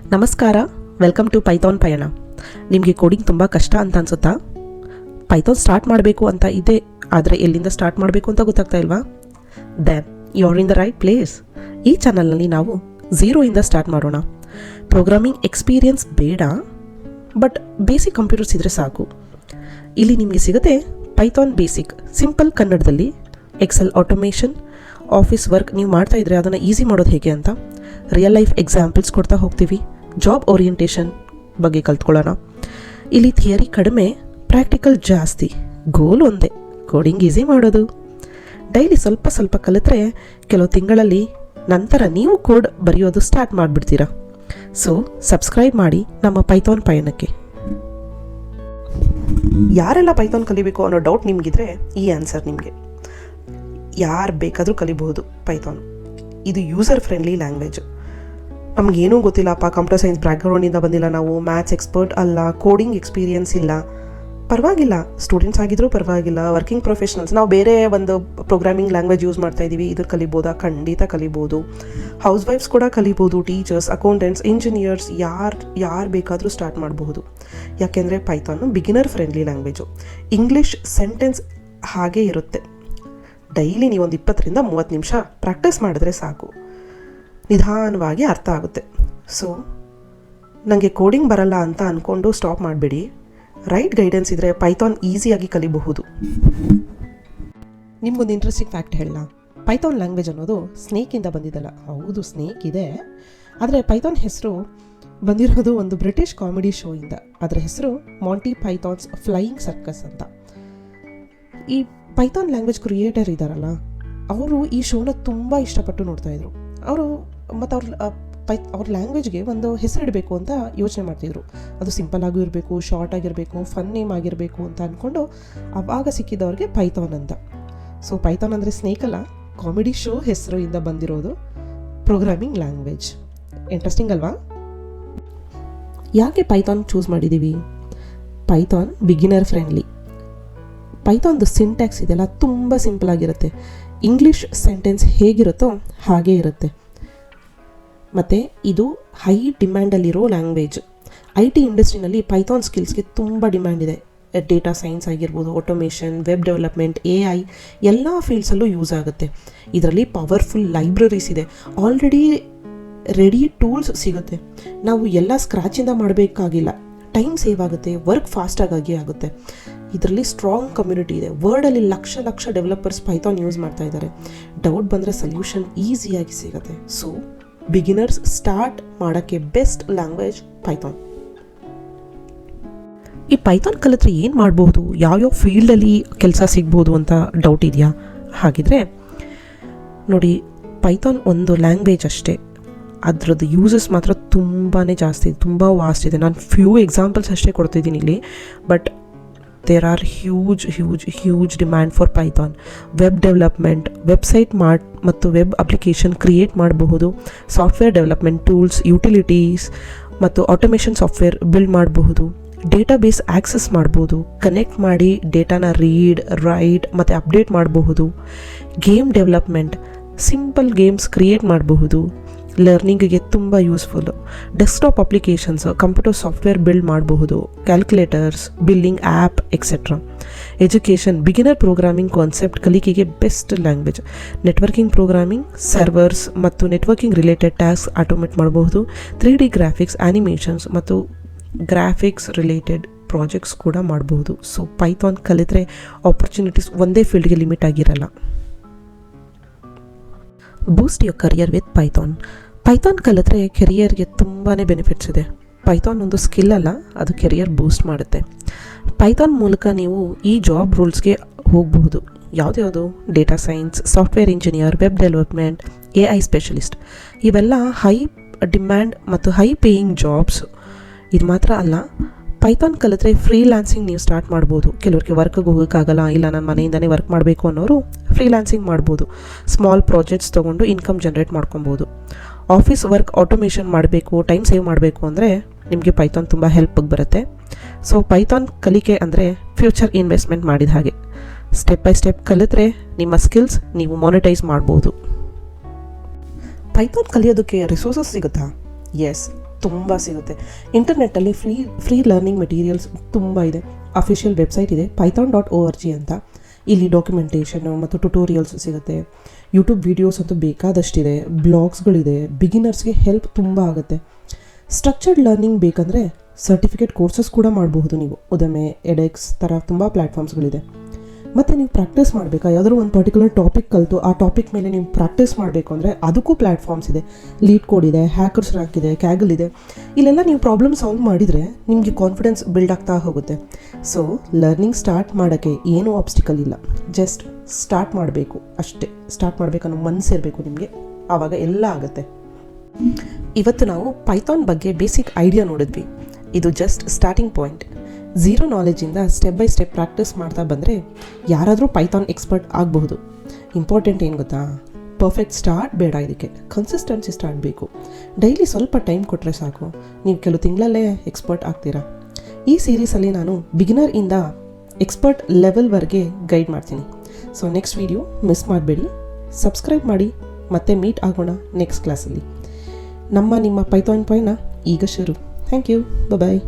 ನಮಸ್ಕಾರ, welcome to Python ಪಯಣ. ನಿಮಗೆ ಕೋಡಿಂಗ್ ತುಂಬ ಕಷ್ಟ ಅಂತ ಅನ್ಸುತ್ತಾ? ಪೈಥಾನ್ ಸ್ಟಾರ್ಟ್ ಮಾಡಬೇಕು ಅಂತ ಇದೆ, ಆದರೆ ಎಲ್ಲಿಂದ ಸ್ಟಾರ್ಟ್ ಮಾಡಬೇಕು ಅಂತ ಗೊತ್ತಾಗ್ತಾ ಇಲ್ವಾ? Then you are in the right place. ಈ ಚಾನಲ್ನಲ್ಲಿ ನಾವು ಝೀರೋಯಿಂದ ಸ್ಟಾರ್ಟ್ ಮಾಡೋಣ. ಪ್ರೋಗ್ರಾಮಿಂಗ್ ಎಕ್ಸ್ಪೀರಿಯನ್ಸ್ ಬೇಡ, ಬಟ್ ಬೇಸಿಕ್ ಕಂಪ್ಯೂಟರ್ಸ್ ಇದ್ದರೆ ಸಾಕು. ಇಲ್ಲಿ ನಿಮಗೆ ಸಿಗುತ್ತೆ ಪೈಥಾನ್ ಬೇಸಿಕ್, ಸಿಂಪಲ್ ಕನ್ನಡದಲ್ಲಿ ಎಕ್ಸೆಲ್ ಆಟೋಮೇಷನ್, ಆಫೀಸ್ ವರ್ಕ್ ನೀವು ಮಾಡ್ತಾ ಇದ್ರೆ ಅದನ್ನು ಈಸಿ ಮಾಡೋದು ಹೇಗೆ ಅಂತ ರಿಯಲ್ ಲೈಫ್ ಎಕ್ಸಾಂಪಲ್ಸ್ ಕೊಡ್ತಾ ಹೋಗ್ತೀವಿ. ಜಾಬ್ ಓರಿಯೆಂಟೇಷನ್ ಬಗ್ಗೆ ಕಲ್ತ್ಕೊಳ್ಳೋಣ. ಇಲ್ಲಿ ಥಿಯರಿ ಕಡಿಮೆ, ಪ್ರಾಕ್ಟಿಕಲ್ ಜಾಸ್ತಿ. ಗೋಲ್ ಒಂದೇ, ಕೋಡಿಂಗ್ ಈಸಿ ಮಾಡೋದು. ಡೈಲಿ ಸ್ವಲ್ಪ ಸ್ವಲ್ಪ ಕಲಿತ್ರೆ ಕೆಲವು ತಿಂಗಳಲ್ಲಿ ನಂತರ ನೀವು ಕೋಡ್ ಬರೆಯೋದು ಸ್ಟಾರ್ಟ್ ಮಾಡಿಬಿಡ್ತೀರಾ. ಸೊ ಸಬ್ಸ್ಕ್ರೈಬ್ ಮಾಡಿ ನಮ್ಮ ಪೈಥಾನ್ ಪಯಣಕ್ಕೆ. ಯಾರೆಲ್ಲ ಪೈಥಾನ್ ಕಲಿಬೇಕು ಅನ್ನೋ ಡೌಟ್ ನಿಮಗಿದ್ರೆ ಈ ಆನ್ಸರ್ ನಿಮಗೆ. ಯಾರು ಬೇಕಾದರೂ ಕಲಿಬಹುದು ಪೈಥಾನ್. ಇದು ಯೂಸರ್ ಫ್ರೆಂಡ್ಲಿ ಲ್ಯಾಂಗ್ವೇಜ್. ನಮಗೇನೂ ಗೊತ್ತಿಲ್ಲಪ್ಪ, ಕಂಪ್ಯೂಟರ್ ಸೈನ್ಸ್ ಬ್ಯಾಕ್ಗ್ರೌಂಡಿಂದ ಬಂದಿಲ್ಲ, ನಾವು ಮ್ಯಾಥ್ಸ್ ಎಕ್ಸ್ಪರ್ಟ್ ಅಲ್ಲ, ಕೋಡಿಂಗ್ ಎಕ್ಸ್ಪೀರಿಯನ್ಸ್ ಇಲ್ಲ, ಪರವಾಗಿಲ್ಲ. ಸ್ಟೂಡೆಂಟ್ಸ್ ಆಗಿದ್ರೂ ಪರವಾಗಿಲ್ಲ, ವರ್ಕಿಂಗ್ ಪ್ರೊಫೆಷನಲ್ಸ್, ನಾವು ಬೇರೆ ಒಂದು ಪ್ರೋಗ್ರಾಮಿಂಗ್ ಲ್ಯಾಂಗ್ವೇಜ್ ಯೂಸ್ ಮಾಡ್ತಾ ಇದ್ದೀವಿ, ಇದು ಕಲಿಬೋದಾ? ಖಂಡಿತ ಕಲಿಬೋದು. ಹೌಸ್ ವೈಫ್ಸ್ ಕೂಡ ಕಲಿಬೋದು, ಟೀಚರ್ಸ್, ಅಕೌಂಟೆಂಟ್ಸ್, ಇಂಜಿನಿಯರ್ಸ್, ಯಾರು ಬೇಕಾದರೂ ಸ್ಟಾರ್ಟ್ ಮಾಡಬಹುದು. ಯಾಕೆಂದರೆ Python beginner friendly language. English sentence ಹಾಗೇ ಇರುತ್ತೆ. ಡೈಲಿ ನೀವೊಂದು 20-30 ನಿಮಿಷ ಪ್ರಾಕ್ಟೀಸ್ ಮಾಡಿದ್ರೆ ಸಾಕು, ನಿಧಾನವಾಗಿ ಅರ್ಥ ಆಗುತ್ತೆ. ಸೊ ನನಗೆ ಕೋಡಿಂಗ್ ಬರಲ್ಲ ಅಂತ ಅಂದ್ಕೊಂಡು ಸ್ಟಾಪ್ ಮಾಡಬೇಡಿ. ರೈಟ್ ಗೈಡೆನ್ಸ್ ಇದ್ದರೆ ಪೈಥಾನ್ ಈಸಿಯಾಗಿ ಕಲಿಬಹುದು. ನಿಮ್ಗೊಂದು ಇಂಟ್ರೆಸ್ಟಿಂಗ್ ಫ್ಯಾಕ್ಟ್ ಹೇಳಲ್ಲ. ಪೈಥಾನ್ ಲ್ಯಾಂಗ್ವೇಜ್ ಅನ್ನೋದು ಸ್ನೇಕಿಂದ ಬಂದಿದ್ದಲ್ಲ. ಹೌದು, ಸ್ನೇಕ್ ಇದೆ, ಆದರೆ ಪೈಥಾನ್ ಹೆಸರು ಬಂದಿರೋದು ಒಂದು ಬ್ರಿಟಿಷ್ ಕಾಮಿಡಿ ಶೋ ಇಂದ. ಅದರ ಹೆಸರು ಮಾಂಟಿ ಪೈಥಾನ್ಸ್ ಫ್ಲೈಯಿಂಗ್ ಸರ್ಕಸ್ ಅಂತ. ಈ ಪೈಥಾನ್ ಲ್ಯಾಂಗ್ವೇಜ್ ಕ್ರಿಯೇಟರ್ ಇದ್ದಾರಲ್ಲ, ಅವರು ಈ ಶೋನ ತುಂಬ ಇಷ್ಟಪಟ್ಟು ನೋಡ್ತಾಯಿದ್ರು. ಅವರು ಮತ್ತು ಅವ್ರ ಲ್ಯಾಂಗ್ವೇಜ್ಗೆ ಒಂದು ಹೆಸರಿಡಬೇಕು ಅಂತ ಯೋಚನೆ ಮಾಡ್ತಿದ್ರು. ಅದು ಸಿಂಪಲ್ ಆಗೂ ಇರಬೇಕು, ಶಾರ್ಟ್ ಆಗಿರಬೇಕು, ಫನ್ ನೇಮ್ ಆಗಿರಬೇಕು ಅಂತ ಅಂದ್ಕೊಂಡು ಆವಾಗ ಸಿಕ್ಕಿದವ್ರಿಗೆ ಪೈಥಾನ್ ಅಂತ. ಸೊ ಪೈಥಾನ್ ಅಂದರೆ ಸ್ನೇಕ್ ಅಲ್ಲ, ಕಾಮಿಡಿ ಶೋ ಹೆಸರು ಇಂದ ಬಂದಿರೋದು ಪ್ರೋಗ್ರಾಮಿಂಗ್ ಲ್ಯಾಂಗ್ವೇಜ್. ಇಂಟ್ರೆಸ್ಟಿಂಗ್ ಅಲ್ವಾ? ಯಾಕೆ ಪೈಥಾನ್ ಚೂಸ್ ಮಾಡಿದ್ದೀವಿ? Python beginner friendly. ಪೈಥಾನ್ದು ಸಿಂಟ್ಯಾಕ್ಸ್ ಇದೆಲ್ಲ ತುಂಬ ಸಿಂಪಲ್ ಆಗಿರುತ್ತೆ. ಇಂಗ್ಲೀಷ್ ಸೆಂಟೆನ್ಸ್ ಹೇಗಿರುತ್ತೋ ಹಾಗೇ ಇರುತ್ತೆ. ಮತ್ತು ಇದು ಹೈ ಡಿಮ್ಯಾಂಡಲ್ಲಿರೋ ಲ್ಯಾಂಗ್ವೇಜ್. IT ಇಂಡಸ್ಟ್ರಿನಲ್ಲಿ ಪೈಥಾನ್ ಸ್ಕಿಲ್ಸ್ಗೆ ತುಂಬ ಡಿಮ್ಯಾಂಡ್ ಇದೆ. ಡೇಟಾ ಸೈನ್ಸ್ ಆಗಿರ್ಬೋದು, ಆಟೋಮೇಷನ್, ವೆಬ್ ಡೆವಲಪ್ಮೆಂಟ್, AI ಎಲ್ಲ ಫೀಲ್ಡ್ಸಲ್ಲೂ ಯೂಸ್ ಆಗುತ್ತೆ. ಇದರಲ್ಲಿ ಪವರ್ಫುಲ್ ಲೈಬ್ರರೀಸ್ ಇದೆ, ಆಲ್ರೆಡಿ ರೆಡಿ ಟೂಲ್ಸ್ ಸಿಗುತ್ತೆ. ನಾವು ಎಲ್ಲ ಸ್ಕ್ರ್ಯಾಚಿಂದ ಮಾಡಬೇಕಾಗಿಲ್ಲ, ಟೈಮ್ ಸೇವ್ ಆಗುತ್ತೆ, ವರ್ಕ್ ಫಾಸ್ಟಾಗಿ ಆಗುತ್ತೆ. ಇದರಲ್ಲಿ ಸ್ಟ್ರಾಂಗ್ ಕಮ್ಯುನಿಟಿ ಇದೆ. ವರ್ಲ್ಡಲ್ಲಿ ಲಕ್ಷ ಡೆವಲಪರ್ಸ್ ಪೈಥಾನ್ ಯೂಸ್ ಮಾಡ್ತಾ ಇದ್ದಾರೆ. ಡೌಟ್ ಬಂದರೆ ಸೊಲ್ಯೂಷನ್ ಈಸಿಯಾಗಿ ಸಿಗುತ್ತೆ. ಸೊ ಬಿಗಿನರ್ಸ್ ಸ್ಟಾರ್ಟ್ ಮಾಡೋಕ್ಕೆ ಬೆಸ್ಟ್ ಲ್ಯಾಂಗ್ವೇಜ್ ಪೈಥಾನ್. ಈ ಪೈಥಾನ್ ಕಲಿತ್ರೆ ಏನು ಮಾಡ್ಬೋದು, ಯಾವ್ಯಾವ ಫೀಲ್ಡಲ್ಲಿ ಕೆಲಸ ಸಿಗ್ಬೋದು ಅಂತ ಡೌಟ್ ಇದೆಯಾ? ಹಾಗಿದ್ರೆ ನೋಡಿ, ಪೈಥಾನ್ ಒಂದು ಲ್ಯಾಂಗ್ವೇಜ್ ಅಷ್ಟೇ, ಅದರದ್ದು ಯೂಸಸ್ ಮಾತ್ರ ತುಂಬಾ ಜಾಸ್ತಿ, ತುಂಬ ವಾಸ್ಟ್ ಇದೆ. ನಾನು ಫ್ಯೂ ಎಕ್ಸಾಂಪಲ್ಸ್ ಅಷ್ಟೇ ಕೊಡ್ತಿದ್ದೀನಿ ಇಲ್ಲಿ, but there are huge demand for Python. Web development, website ಮತ್ತು ವೆಬ್ ಅಪ್ಲಿಕೇಶನ್ ಕ್ರಿಯೇಟ್ ಮಾಡಬಹುದು. ಸಾಫ್ಟ್ವೇರ್ ಡೆವಲಪ್ಮೆಂಟ್ ಟೂಲ್ಸ್, ಯುಟಿಲಿಟೀಸ್ ಮತ್ತು ಆಟೋಮೇಷನ್ ಸಾಫ್ಟ್ವೇರ್ ಬಿಲ್ಡ್ ಮಾಡಬಹುದು. ಡೇಟಾಬೇಸ್ ಆಕ್ಸೆಸ್ ಮಾಡ್ಬೋದು, ಕನೆಕ್ಟ್ ಮಾಡಿ ಡೇಟಾನ ರೀಡ್, ರೈಟ್ ಮತ್ತು ಅಪ್ಡೇಟ್ ಮಾಡಬಹುದು. Game development, simple games create ಮಾಡಬಹುದು. ಲರ್ನಿಂಗಿಗೆ ತುಂಬ useful. Desktop applications, computer software build ಮಾಡಬಹುದು. Calculators, billing app etcetera. Education, beginner programming concept ಕಲಿಕೆಗೆ best language. Networking programming, servers ಮತ್ತು ನೆಟ್ವರ್ಕಿಂಗ್ ರಿಲೇಟೆಡ್ ಟಾಸ್ಕ್ ಆಟೋಮೇಟ್ ಮಾಡಬಹುದು. 3D graphics, animations ಮತ್ತು graphics related projects ಕೂಡ ಮಾಡಬಹುದು. ಸೊ ಪೈಥಾನ್ ಕಲಿತ್ರೆ opportunities ಒಂದೇ ಫೀಲ್ಡ್ಗೆ limit ಆಗಿರಲ್ಲ. ಬೂಸ್ಟ್ your career with Python. Python ಕಲಿತ್ರೆ ಕೆರಿಯರ್ಗೆ ತುಂಬಾ ಬೆನಿಫಿಟ್ಸ್ ಇದೆ. ಪೈಥಾನ್ ಒಂದು ಸ್ಕಿಲ್ ಅಲ್ಲ, ಅದು ಕೆರಿಯರ್ ಬೂಸ್ಟ್ ಮಾಡುತ್ತೆ. ಪೈಥಾನ್ ಮೂಲಕ ನೀವು ಈ ಜಾಬ್ ರೂಲ್ಸ್ಗೆ ಹೋಗಬಹುದು. ಯಾವುದ್ಯಾವುದು? Data science, software engineer, web development, AI specialist. ಇವೆಲ್ಲ ಹೈ ಡಿಮ್ಯಾಂಡ್ ಮತ್ತು ಹೈ ಪೇಯಿಂಗ್ ಜಾಬ್ಸ್. ಇದು ಮಾತ್ರ ಅಲ್ಲ, ಪೈಥಾನ್ ಕಲಿತ್ರೆ ಫ್ರೀಲ್ಯಾನ್ಸಿಂಗ್ ನೀವು ಸ್ಟಾರ್ಟ್ ಮಾಡ್ಬೋದು. ಕೆಲವ್ರಿಗೆ ವರ್ಕ್ಗೆ ಹೋಗೋಕ್ಕಾಗಲ್ಲ, ಇಲ್ಲ ನಾನು ಮನೆಯಿಂದನೇ ವರ್ಕ್ ಮಾಡಬೇಕು ಅನ್ನೋರು ಫ್ರೀಲ್ಯಾನ್ಸಿಂಗ್ ಮಾಡ್ಬೋದು. ಸ್ಮಾಲ್ ಪ್ರಾಜೆಕ್ಟ್ಸ್ ತೊಗೊಂಡು ಇನ್ಕಮ್ ಜನ್ರೇಟ್ ಮಾಡ್ಕೊಬೋದು. ಆಫೀಸ್ ವರ್ಕ್ ಆಟೋಮೇಷನ್ ಮಾಡಬೇಕು, ಟೈಮ್ ಸೇವ್ ಮಾಡಬೇಕು ಅಂದರೆ ನಿಮಗೆ ಪೈಥಾನ್ ತುಂಬ ಹೆಲ್ಪಿಗೆ ಬರುತ್ತೆ. ಸೊ ಪೈಥಾನ್ ಕಲಿಕೆ ಅಂದರೆ ಫ್ಯೂಚರ್ ಇನ್ವೆಸ್ಟ್ಮೆಂಟ್ ಮಾಡಿದ ಹಾಗೆ. ಸ್ಟೆಪ್ ಬೈ ಸ್ಟೆಪ್ ಕಲಿತ್ರೆ ನಿಮ್ಮ ಸ್ಕಿಲ್ಸ್ ನೀವು ಮಾನಿಟೈಸ್ ಮಾಡ್ಬೋದು. ಪೈಥಾನ್ ಕಲಿಯೋದಕ್ಕೆ ರಿಸೋರ್ಸಸ್ ಸಿಗುತ್ತಾ? ಎಸ್, ತುಂಬ ಸಿಗುತ್ತೆ. ಇಂಟರ್ನೆಟ್ಟಲ್ಲಿ ಫ್ರೀ ಲರ್ನಿಂಗ್ ಮೆಟೀರಿಯಲ್ಸ್ ತುಂಬ ಇದೆ. ಅಫಿಷಿಯಲ್ ವೆಬ್ಸೈಟ್ ಇದೆ python.org ಅಂತ. ಇಲ್ಲಿ ಡಾಕ್ಯುಮೆಂಟೇಷನ್ನು ಮತ್ತು ಟ್ಯುಟೋರಿಯಲ್ಸ್ ಸಿಗುತ್ತೆ. ಯೂಟ್ಯೂಬ್ ವೀಡಿಯೋಸ್ ಅಂತೂ ಬೇಕಾದಷ್ಟಿದೆ, ಬ್ಲಾಗ್ಸ್ಗಳಿದೆ, ಬಿಗಿನರ್ಸ್ಗೆ ಹೆಲ್ಪ್ ತುಂಬ ಆಗುತ್ತೆ. ಸ್ಟ್ರಕ್ಚರ್ಡ್ ಲರ್ನಿಂಗ್ ಬೇಕಂದರೆ ಸರ್ಟಿಫಿಕೇಟ್ ಕೋರ್ಸಸ್ ಕೂಡ ಮಾಡಬಹುದು ನೀವು. ಉದಮೆ, ಎಡೆಕ್ಸ್ ಥರ ತುಂಬ ಪ್ಲ್ಯಾಟ್ಫಾರ್ಮ್ಸ್ಗಳಿದೆ. ಮತ್ತು ನೀವು ಪ್ರಾಕ್ಟೀಸ್ ಮಾಡಬೇಕಾ, ಯಾವುದಾದ್ರು ಒಂದು ಪರ್ಟಿಕ್ಯುಲರ್ ಟಾಪಿಕ್ ಕಲಿತು ಆ ಟಾಪಿಕ್ ಮೇಲೆ ನೀವು ಪ್ರಾಕ್ಟೀಸ್ ಮಾಡಬೇಕು ಅಂದರೆ ಅದಕ್ಕೂ ಪ್ಲ್ಯಾಟ್ಫಾರ್ಮ್ಸ್ ಇದೆ. ಲೀಡ್ ಕೋಡ್ ಇದೆ, ಹ್ಯಾಕರ್ಸ್ ರ್ಯಾಂಕ್ ಇದೆ, ಕ್ಯಾಗಲ್ ಇದೆ. ಇಲ್ಲೆಲ್ಲ ನೀವು ಪ್ರಾಬ್ಲಮ್ ಸಾಲ್ವ್ ಮಾಡಿದರೆ ನಿಮಗೆ ಕಾನ್ಫಿಡೆನ್ಸ್ ಬಿಲ್ಡ್ ಆಗ್ತಾ ಹೋಗುತ್ತೆ. ಸೊ ಲರ್ನಿಂಗ್ ಸ್ಟಾರ್ಟ್ ಮಾಡೋಕ್ಕೆ ಏನೂ ಆಬ್ಸ್ಟಿಕಲ್ ಇಲ್ಲ, ಜಸ್ಟ್ ಸ್ಟಾರ್ಟ್ ಮಾಡಬೇಕು ಅಷ್ಟೇ. ಸ್ಟಾರ್ಟ್ ಮಾಡಬೇಕನ್ನೋ ಮನಸ್ಸಿರಬೇಕು ನಿಮಗೆ, ಆವಾಗ ಎಲ್ಲ ಆಗುತ್ತೆ. ಇವತ್ತು ನಾವು ಪೈಥಾನ್ ಬಗ್ಗೆ ಬೇಸಿಕ್ ಐಡಿಯಾ ನೋಡಿದ್ವಿ. ಇದು ಜಸ್ಟ್ ಸ್ಟಾರ್ಟಿಂಗ್ ಪಾಯಿಂಟ್. ಝೀರೋ ನಾಲೆಜಿಂದ ಸ್ಟೆಪ್ ಬೈ ಸ್ಟೆಪ್ ಪ್ರಾಕ್ಟೀಸ್ ಮಾಡ್ತಾ ಬಂದರೆ ಯಾರಾದರೂ ಪೈಥಾನ್ ಎಕ್ಸ್ಪರ್ಟ್ ಆಗಬಹುದು. ಇಂಪಾರ್ಟೆಂಟ್ ಏನು ಗೊತ್ತಾ, ಪರ್ಫೆಕ್ಟ್ ಸ್ಟಾರ್ಟ್ ಬೇಡ, ಇದಕ್ಕೆ ಕನ್ಸಿಸ್ಟೆನ್ಸಿ ಸ್ಟಾರ್ಟ್ ಬೇಕು. ಡೈಲಿ ಸ್ವಲ್ಪ ಟೈಮ್ ಕೊಟ್ಟರೆ ಸಾಕು, ನೀವು ಕೆಲವು ತಿಂಗಳಲ್ಲೇ ಎಕ್ಸ್ಪರ್ಟ್ ಆಗ್ತೀರಾ. ಈ ಸೀರೀಸಲ್ಲಿ ನಾನು ಬಿಗಿನರ್ ಇಂದ ಎಕ್ಸ್ಪರ್ಟ್ ಲೆವೆಲ್ವರೆಗೆ ಗೈಡ್ ಮಾಡ್ತೀನಿ. ಸೊ ನೆಕ್ಸ್ಟ್ ವಿಡಿಯೋ ಮಿಸ್ ಮಾಡಬೇಡಿ, ಸಬ್ಸ್ಕ್ರೈಬ್ ಮಾಡಿ, ಮತ್ತೆ ಮೀಟ್ ಆಗೋಣ ನೆಕ್ಸ್ಟ್ ಕ್ಲಾಸಲ್ಲಿ. ನಿಮ್ಮ ಪೈಥಾನ್ ಪಾಯ್ನ ಈಗ ಶುರು. Thank you, bye.